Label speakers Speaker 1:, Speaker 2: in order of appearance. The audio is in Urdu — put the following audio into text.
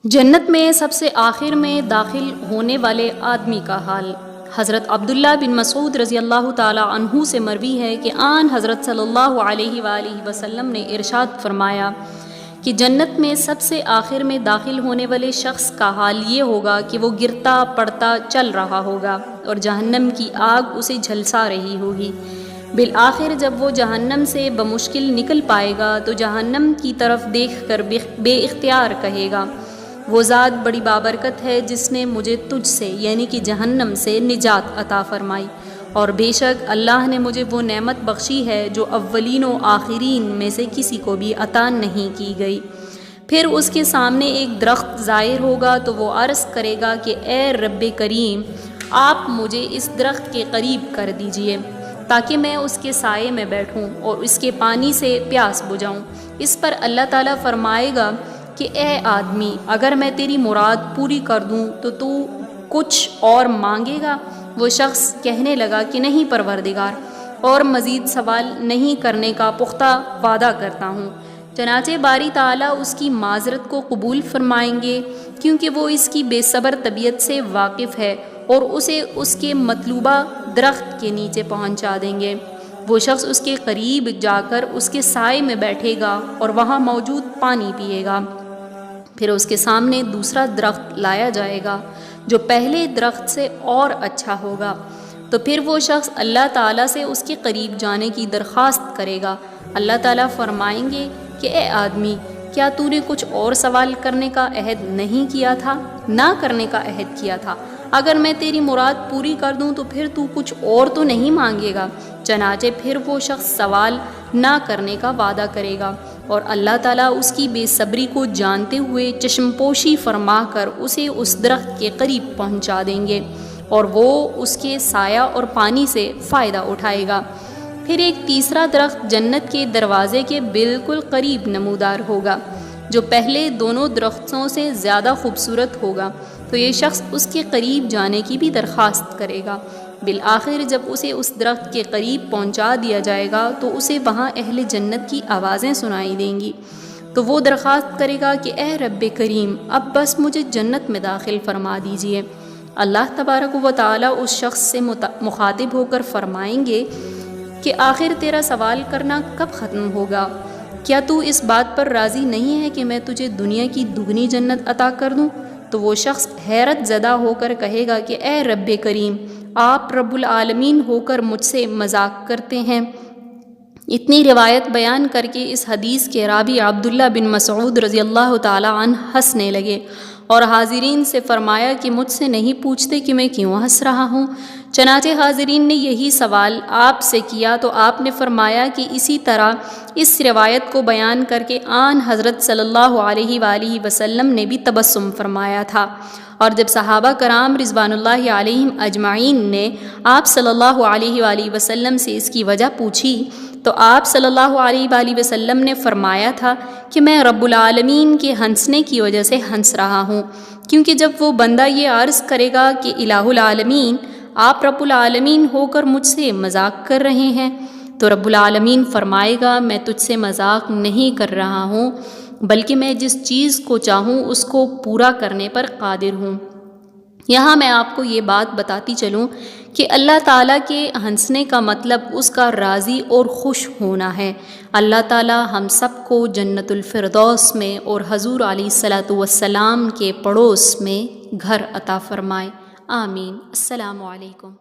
Speaker 1: جنت میں سب سے آخر میں داخل ہونے والے آدمی کا حال۔ حضرت عبداللہ بن مسعود رضی اللہ تعالی عنہ سے مروی ہے کہ آن حضرت صلی اللہ علیہ وآلہ وسلم نے ارشاد فرمایا کہ جنت میں سب سے آخر میں داخل ہونے والے شخص کا حال یہ ہوگا کہ وہ گرتا پڑتا چل رہا ہوگا اور جہنم کی آگ اسے جھلسا رہی ہوگی۔ بالآخر جب وہ جہنم سے بمشکل نکل پائے گا تو جہنم کی طرف دیکھ کر بے اختیار کہے گا، وہ ذات بڑی بابرکت ہے جس نے مجھے تجھ سے یعنی کہ جہنم سے نجات عطا فرمائی، اور بے شک اللہ نے مجھے وہ نعمت بخشی ہے جو اولین و آخرین میں سے کسی کو بھی عطا نہیں کی گئی۔ پھر اس کے سامنے ایک درخت ظاہر ہوگا تو وہ عرض کرے گا کہ اے رب کریم، آپ مجھے اس درخت کے قریب کر دیجئے تاکہ میں اس کے سائے میں بیٹھوں اور اس کے پانی سے پیاس بجھاؤں۔ اس پر اللہ تعالیٰ فرمائے گا کہ اے آدمی، اگر میں تیری مراد پوری کر دوں تو کچھ اور مانگے گا؟ وہ شخص کہنے لگا کہ نہیں پروردگار، اور مزید سوال نہیں کرنے کا پختہ وعدہ کرتا ہوں۔ چنانچہ باری تعالیٰ اس کی معذرت کو قبول فرمائیں گے کیونکہ وہ اس کی بے صبر طبیعت سے واقف ہے اور اسے اس کے مطلوبہ درخت کے نیچے پہنچا دیں گے۔ وہ شخص اس کے قریب جا کر اس کے سائے میں بیٹھے گا اور وہاں موجود پانی پیے گا۔ پھر اس کے سامنے دوسرا درخت لایا جائے گا جو پہلے درخت سے اور اچھا ہوگا، تو پھر وہ شخص اللہ تعالیٰ سے اس کے قریب جانے کی درخواست کرے گا۔ اللہ تعالیٰ فرمائیں گے کہ اے آدمی، کیا تو نے کچھ اور سوال کرنے کا عہد نہیں کیا تھا؟ نہ کرنے کا عہد کیا تھا۔ اگر میں تیری مراد پوری کر دوں تو پھر تو کچھ اور تو نہیں مانگے گا؟ چنانچہ پھر وہ شخص سوال نہ کرنے کا وعدہ کرے گا، اور اللہ تعالیٰ اس کی بے صبری کو جانتے ہوئے چشم پوشی فرما کر اسے اس درخت کے قریب پہنچا دیں گے اور وہ اس کے سایہ اور پانی سے فائدہ اٹھائے گا۔ پھر ایک تیسرا درخت جنت کے دروازے کے بالکل قریب نمودار ہوگا جو پہلے دونوں درختوں سے زیادہ خوبصورت ہوگا، تو یہ شخص اس کے قریب جانے کی بھی درخواست کرے گا۔ بالآخر جب اسے اس درخت کے قریب پہنچا دیا جائے گا تو اسے وہاں اہل جنت کی آوازیں سنائی دیں گی، تو وہ درخواست کرے گا کہ اے رب کریم، اب بس مجھے جنت میں داخل فرما دیجئے۔ اللہ تبارک و تعالیٰ اس شخص سے مخاطب ہو کر فرمائیں گے کہ آخر تیرا سوال کرنا کب ختم ہوگا؟ کیا تو اس بات پر راضی نہیں ہے کہ میں تجھے دنیا کی دگنی جنت عطا کر دوں؟ تو وہ شخص حیرت زدہ ہو کر کہے گا کہ اے رب کریم، آپ رب العالمین ہو کر مجھ سے مذاق کرتے ہیں۔ اتنی روایت بیان کر کے اس حدیث کے راوی عبداللہ بن مسعود رضی اللہ تعالی عنہ ہنسنے لگے اور حاضرین سے فرمایا کہ مجھ سے نہیں پوچھتے کہ میں کیوں ہنس رہا ہوں؟ چنانچہ حاضرین نے یہی سوال آپ سے کیا تو آپ نے فرمایا کہ اسی طرح اس روایت کو بیان کر کے آن حضرت صلی اللہ علیہ وآلہ وسلم نے بھی تبسم فرمایا تھا، اور جب صحابہ کرام رضوان اللہ علیہم اجمعین نے آپ صلی اللہ علیہ وآلہ وسلم سے اس کی وجہ پوچھی تو آپ صلی اللہ علیہ وآلہ وسلم نے فرمایا تھا کہ میں رب العالمین کے ہنسنے کی وجہ سے ہنس رہا ہوں، کیونکہ جب وہ بندہ یہ عرض کرے گا کہ الہ العالمین، آپ رب العالمین ہو کر مجھ سے مذاق کر رہے ہیں، تو رب العالمین فرمائے گا میں تجھ سے مذاق نہیں کر رہا ہوں، بلکہ میں جس چیز کو چاہوں اس کو پورا کرنے پر قادر ہوں۔ یہاں میں آپ کو یہ بات بتاتی چلوں کہ اللہ تعالیٰ کے ہنسنے کا مطلب اس کا راضی اور خوش ہونا ہے۔ اللہ تعالیٰ ہم سب کو جنت الفردوس میں اور حضور علیہ الصلاۃ والسلام کے پڑوس میں گھر عطا فرمائے۔ آمین۔ السلام علیکم۔